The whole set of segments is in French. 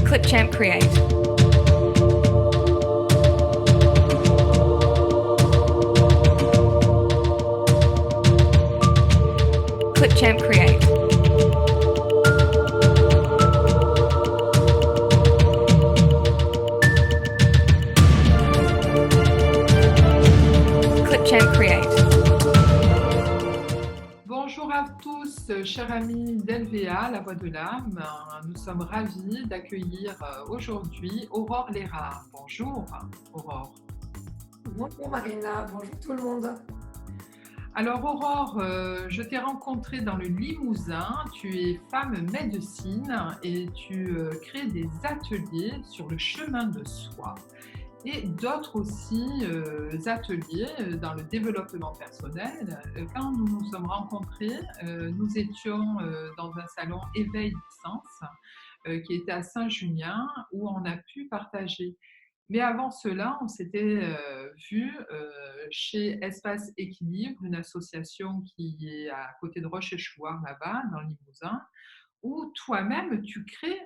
Clipchamp Create. Clipchamp Create. Clipchamp Create. Bonjour à tous, chers amis d'LVA, La Voix de l'âme. Nous sommes ravis d'accueillir aujourd'hui Aurore Lérard. Bonjour Aurore. Bonjour Marina, bonjour tout le monde. Alors Aurore, je t'ai rencontrée dans le Limousin. Tu es femme médecine et tu crées des ateliers sur le chemin de soi et d'autres aussi ateliers dans le développement personnel. Quand nous nous sommes rencontrés, nous étions dans un salon Éveil du Sens qui était à Saint-Junien où on a pu partager. Mais avant cela, on s'était vu chez Espace Équilibre, une association qui est à côté de Rochechouart, là-bas, dans le Limousin, où toi-même, tu crées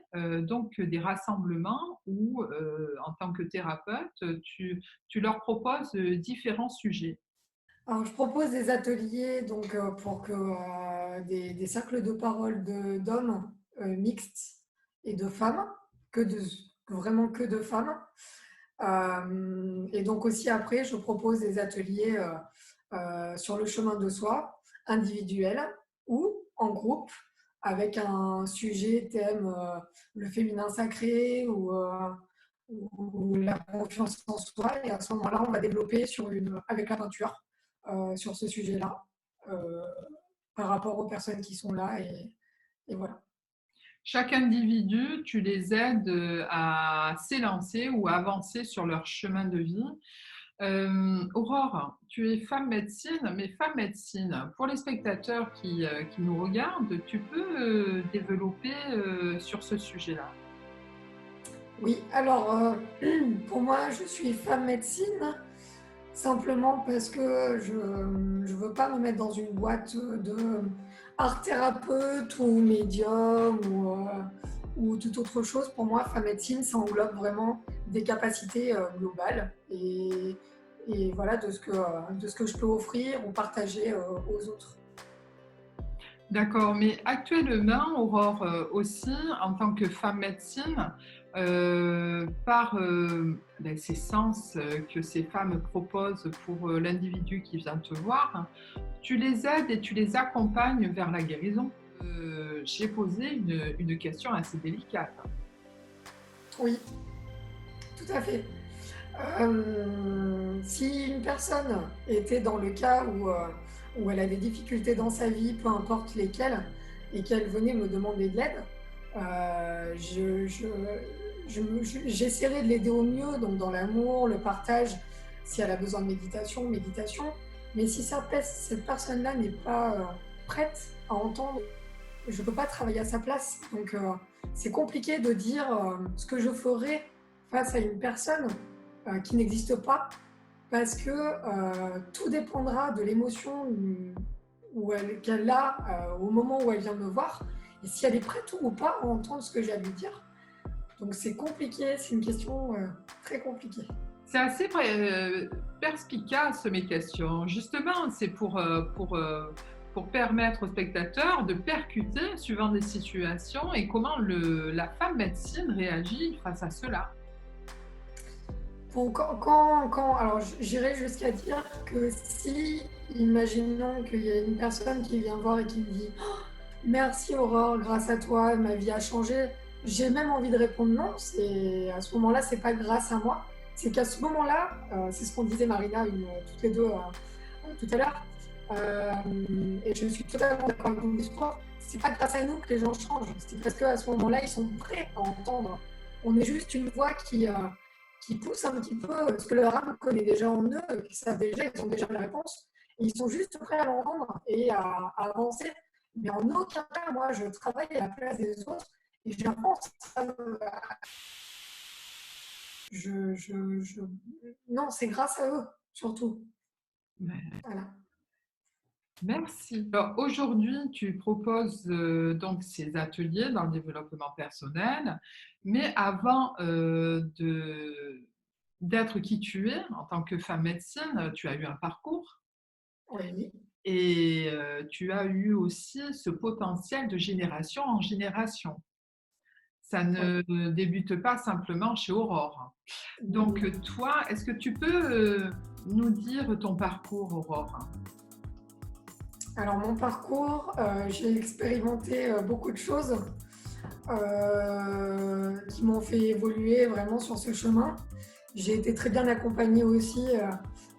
donc des rassemblements où, en tant que thérapeute, tu leur proposes différents sujets. Alors, je propose des ateliers donc, pour que des cercles de parole d'hommes mixtes et de femmes, vraiment que de femmes. Et donc aussi après, je propose des ateliers sur le chemin de soi, individuel ou en groupe, avec un sujet, thème, le féminin sacré ou la confiance en soi. Et à ce moment-là, on va développer avec la peinture sur ce sujet-là, euh, par rapport aux personnes qui sont là. Et voilà. Chaque individu, tu les aides à s'élancer ou à avancer sur leur chemin de vie. Aurore, tu es femme médecine, mais femme médecine, pour les spectateurs qui nous regardent, tu peux développer sur ce sujet-là. Oui, alors pour moi, je suis femme médecine simplement parce que je ne veux pas me mettre dans une boîte de art thérapeute ou médium ou toute autre chose. Pour moi, femme médecine, ça englobe vraiment des capacités globales et voilà de ce que je peux offrir ou partager aux autres. D'accord, mais actuellement, Aurore, aussi, en tant que femme médecine, par ces sens que ces femmes proposent pour l'individu qui vient te voir, tu les aides et tu les accompagnes vers la guérison. J'ai posé une question assez délicate. Oui, tout à fait. Si une personne était dans le cas où elle a des difficultés dans sa vie, peu importe lesquelles, et qu'elle venait me demander de l'aide, j'essaierai de l'aider au mieux, donc dans l'amour, le partage, si elle a besoin de méditation. Mais si cette personne-là n'est pas prête à entendre, je ne peux pas travailler à sa place. Donc c'est compliqué de dire ce que je ferais face à une personne qui n'existe pas, parce que tout dépendra de l'émotion qu'elle a au moment où elle vient me voir, et si elle est prête ou pas à entendre ce que j'ai à lui dire. Donc c'est compliqué, c'est une question très compliquée. C'est assez perspicace mes questions. Justement, c'est pour permettre aux spectateurs de percuter suivant des situations et comment la femme médecine réagit face à cela. Bon, alors j'irais jusqu'à dire que si, imaginons qu'il y a une personne qui vient voir et qui me dit oh, merci Aurore, grâce à toi, ma vie a changé, j'ai même envie de répondre non. À ce moment-là, c'est pas grâce à moi. C'est qu'à ce moment-là, c'est ce qu'on disait Marina, toutes les deux tout à l'heure, et je suis totalement d'accord avec ton discours, c'est pas grâce à nous que les gens changent, c'est parce qu'à ce moment-là, ils sont prêts à entendre. On est juste une voix qui pousse un petit peu ce que leur âme connaît déjà en eux, qui savent déjà, ils ont déjà la réponse, et ils sont juste prêts à l'entendre et à avancer. Mais en aucun cas, moi, je travaille à la place des autres et je pense non, c'est grâce à eux, surtout. Ouais. Voilà. Merci. Alors aujourd'hui, tu proposes donc ces ateliers dans le développement personnel, mais avant d'être qui tu es en tant que femme médecine, tu as eu un parcours Oui, et tu as eu aussi ce potentiel de génération en génération. Ça oui. ne débute pas simplement chez Aurore. Donc Non. toi, est-ce que tu peux nous dire ton parcours, Aurore? Alors mon parcours, j'ai expérimenté beaucoup de choses qui m'ont fait évoluer vraiment sur ce chemin. J'ai été très bien accompagnée aussi.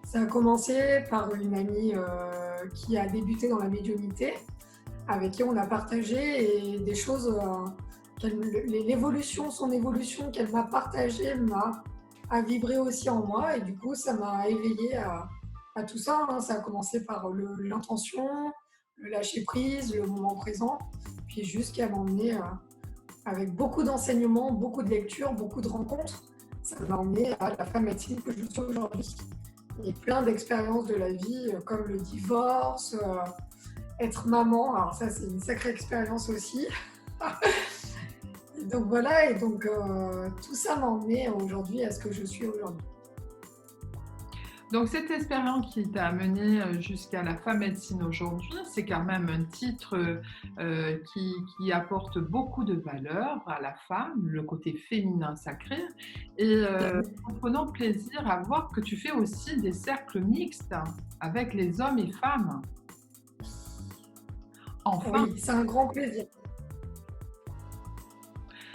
Ça a commencé par une amie qui a débuté dans la médiumnité, avec qui on a partagé et des choses, l'évolution, son évolution qu'elle m'a partagée a vibré aussi en moi et du coup ça m'a éveillée à tout ça, hein. Ça a commencé par l'intention, le lâcher prise, le moment présent, puis jusqu'à m'emmener avec beaucoup d'enseignements, beaucoup de lectures, beaucoup de rencontres. Ça m'a emmené à la femme médecine que je suis aujourd'hui. Et plein d'expériences de la vie, comme le divorce, être maman. Alors ça, c'est une sacrée expérience aussi. Et donc voilà, et donc tout ça m'a emmené aujourd'hui à ce que je suis aujourd'hui. Donc cette expérience qui t'a amené jusqu'à la femme médecine aujourd'hui, c'est quand même un titre qui apporte beaucoup de valeur à la femme, le côté féminin sacré. Et nous prenons plaisir à voir que tu fais aussi des cercles mixtes avec les hommes et femmes. Enfin, Oui, c'est un grand plaisir.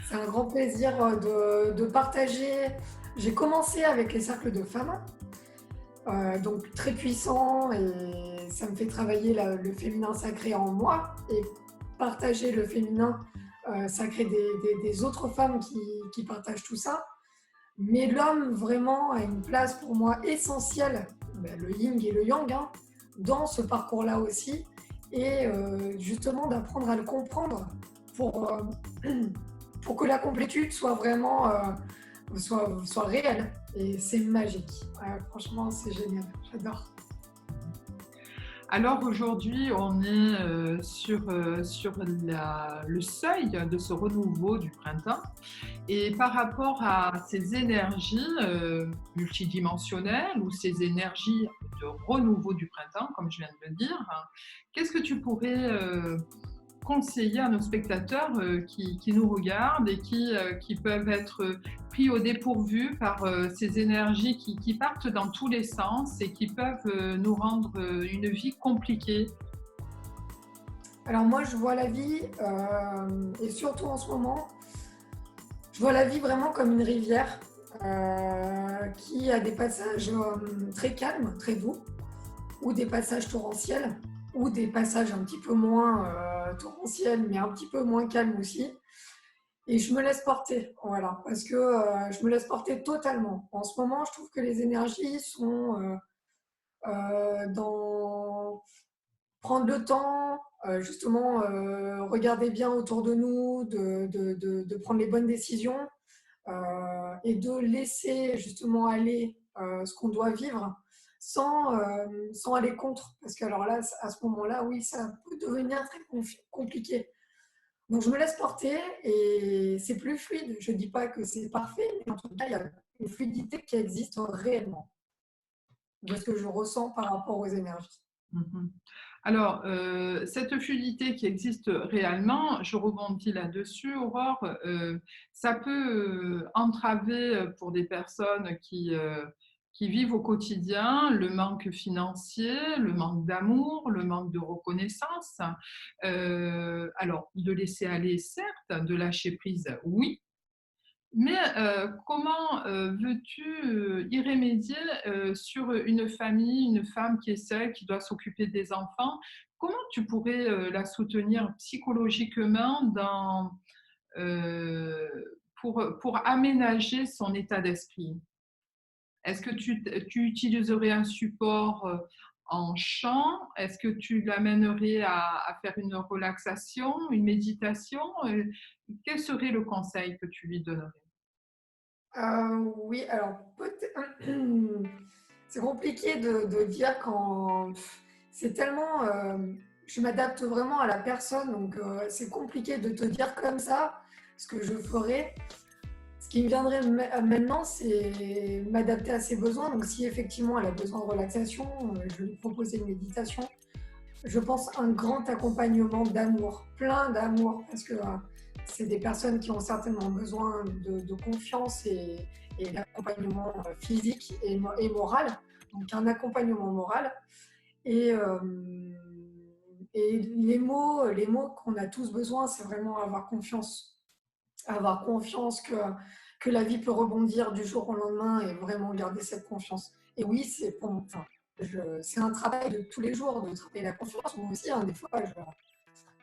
C'est un grand plaisir de partager. J'ai commencé avec les cercles de femmes, donc très puissant et ça me fait travailler le féminin sacré en moi et partager le féminin sacré des autres femmes qui partagent tout ça. Mais l'homme vraiment a une place pour moi essentielle, ben, le yin et le yang, hein, dans ce parcours-là aussi et justement d'apprendre à le comprendre pour, pour que la complétude soit vraiment soit réelle. Et c'est magique. Ouais, franchement, c'est génial. J'adore. alors aujourd'hui, on est sur le seuil de ce renouveau du printemps. Et par rapport à ces énergies multidimensionnelles ou ces énergies de renouveau du printemps, comme je viens de le dire, hein, qu'est-ce que tu pourrais conseiller à nos spectateurs qui nous regardent et qui peuvent être pris au dépourvu par ces énergies qui partent dans tous les sens et qui peuvent nous rendre une vie compliquée? Alors moi, je vois la vie, et surtout en ce moment, je vois la vie vraiment comme une rivière qui a des passages très calmes, très doux, ou des passages torrentiels, ou des passages un petit peu moins torrentiels, mais un petit peu moins calmes aussi. Et je me laisse porter, voilà, parce que je me laisse porter totalement. En ce moment, je trouve que les énergies sont dans prendre le temps, justement, regarder bien autour de nous, de prendre les bonnes décisions et de laisser justement aller ce qu'on doit vivre sans aller contre. Parce que alors là, à ce moment-là, oui, ça peut devenir très compliqué. Donc je me laisse porter et c'est plus fluide. Je ne dis pas que c'est parfait, mais en tout cas, il y a une fluidité qui existe réellement de ce que je ressens par rapport aux énergies. Mhm. Alors, cette fluidité qui existe réellement, je rebondis là-dessus, Aurore, ça peut entraver pour des personnes qui vivent au quotidien le manque financier, le manque d'amour, le manque de reconnaissance. Alors, de laisser aller, certes, de lâcher prise, oui, mais comment veux-tu y remédier sur une famille, une femme qui est seule, qui doit s'occuper des enfants? Comment tu pourrais la soutenir psychologiquement euh, pour aménager son état d'esprit? Est-ce que tu utiliserais un support en chant? Est-ce que tu l'amènerais à faire une relaxation, une méditation? Quel serait le conseil que tu lui donnerais? Oui, alors c'est compliqué de dire quand c'est tellement, je m'adapte vraiment à la personne, donc c'est compliqué de te dire comme ça ce que je ferais. Ce qui me viendrait maintenant, c'est m'adapter à ses besoins. Donc, si effectivement elle a besoin de relaxation, je vais lui proposer une méditation. Je pense un grand accompagnement d'amour, plein d'amour, parce que c'est des personnes qui ont certainement besoin de confiance et d'accompagnement physique et moral. Donc, un accompagnement moral. Et, euh, et les mots qu'on a tous besoin, c'est vraiment avoir confiance. Avoir confiance que la vie peut rebondir du jour au lendemain et vraiment garder cette confiance. Et oui, c'est un travail de tous les jours de travailler la confiance. Moi aussi, hein, des fois,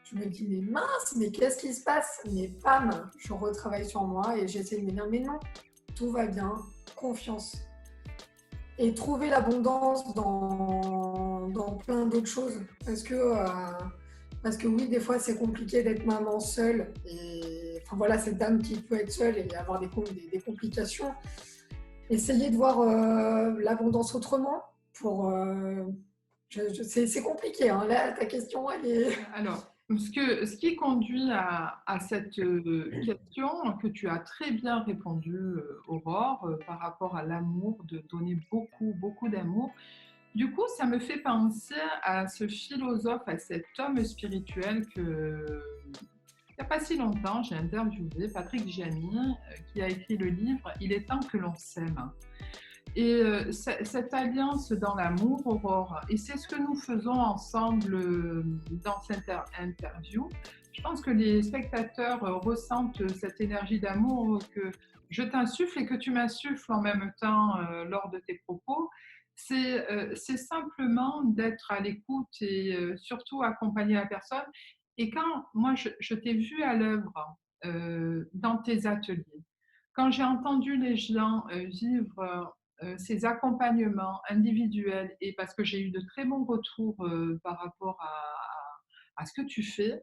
je me dis, mais mince, mais qu'est-ce qui se passe? Mais pam, je retravaille sur moi et j'essaie de me dire, mais non, tout va bien, confiance. Et trouver l'abondance dans plein d'autres choses. Parce que oui, des fois, c'est compliqué d'être maman seule. Et enfin voilà, cette dame qui peut être seule et avoir des complications. Essayer de voir l'abondance autrement. C'est compliqué. Hein. Là, ta question, elle est. Alors, ce qui conduit à cette question que tu as très bien répondu, Aurore, par rapport à l'amour, de donner beaucoup, beaucoup d'amour. Du coup, ça me fait penser à ce philosophe, à cet homme spirituel que, il n'y a pas si longtemps, j'ai interviewé, Patrick Gianni, qui a écrit le livre « Il est temps que l'on s'aime ». Et cette alliance dans l'amour, Aurore, et c'est ce que nous faisons ensemble dans cette interview. Je pense que les spectateurs ressentent cette énergie d'amour que je t'insuffle et que tu m'insuffles en même temps lors de tes propos. C'est simplement d'être à l'écoute et surtout accompagner la personne. Et quand moi, je t'ai vu à l'œuvre dans tes ateliers, quand j'ai entendu les gens vivre ces accompagnements individuels, et parce que j'ai eu de très bons retours par rapport à ce que tu fais.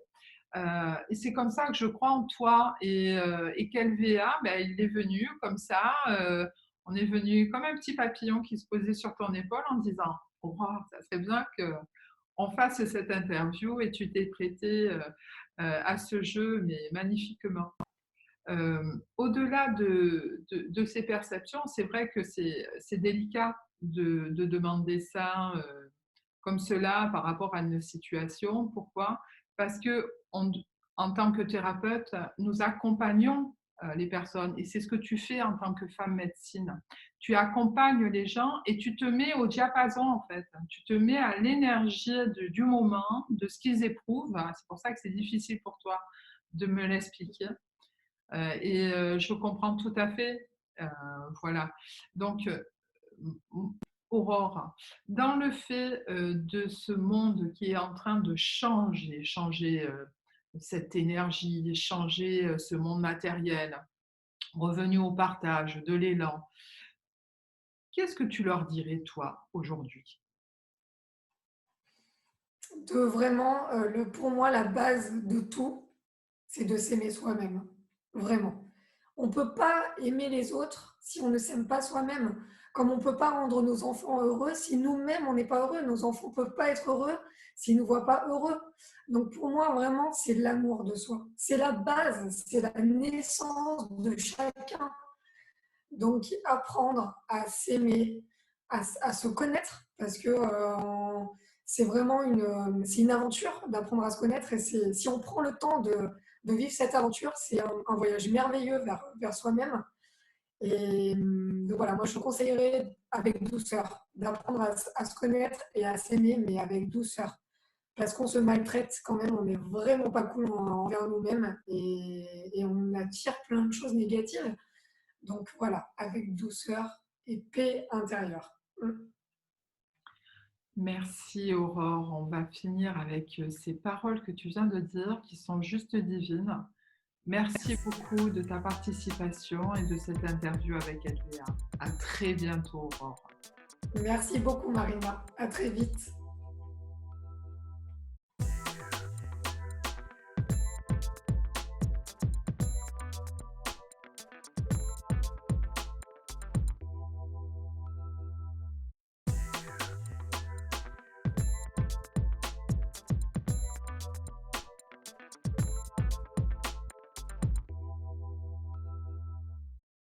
Et c'est comme ça que je crois en toi et qu'LVA, ben, il est venu comme ça. On est venu comme un petit papillon qui se posait sur ton épaule en disant oh, ça serait bien qu'on fasse cette interview et tu t'es prêté à ce jeu, mais magnifiquement. Au-delà de ces perceptions, c'est vrai que c'est délicat de demander ça comme cela par rapport à une situation. Pourquoi? Parce que en tant que thérapeute, nous accompagnons les personnes et c'est ce que tu fais en tant que femme médecine. Tu accompagnes les gens et tu te mets au diapason en fait. Tu te mets à l'énergie du moment, de ce qu'ils éprouvent. C'est pour ça que c'est difficile pour toi de me l'expliquer. Je comprends tout à fait. Voilà. Donc, Aurore, dans le fait de ce monde qui est en train de changer cette énergie, changer ce monde matériel, revenu au partage, de l'élan, qu'est-ce que tu leur dirais, toi, aujourd'hui? De vraiment, pour moi, la base de tout, c'est de s'aimer soi-même. Vraiment. On ne peut pas aimer les autres si on ne s'aime pas soi-même. Comme on ne peut pas rendre nos enfants heureux si nous-mêmes, on n'est pas heureux. Nos enfants ne peuvent pas être heureux s'ils ne nous voient pas heureux. Donc pour moi, vraiment, c'est l'amour de soi. C'est la base, c'est la naissance de chacun. Donc apprendre à s'aimer, à se connaître, parce que c'est vraiment une aventure d'apprendre à se connaître. Et si on prend le temps de vivre cette aventure, c'est un voyage merveilleux vers soi-même. Et donc voilà, moi je conseillerais avec douceur d'apprendre à se connaître et à s'aimer, mais avec douceur. Parce qu'on se maltraite quand même, on n'est vraiment pas cool envers nous-mêmes et on attire plein de choses négatives. Donc voilà, avec douceur et paix intérieure. Merci Aurore. On va finir avec ces paroles que tu viens de dire qui sont juste divines. Merci beaucoup de ta participation et de cette interview avec LVA. À très bientôt Aurore. Merci beaucoup Marina. À très vite.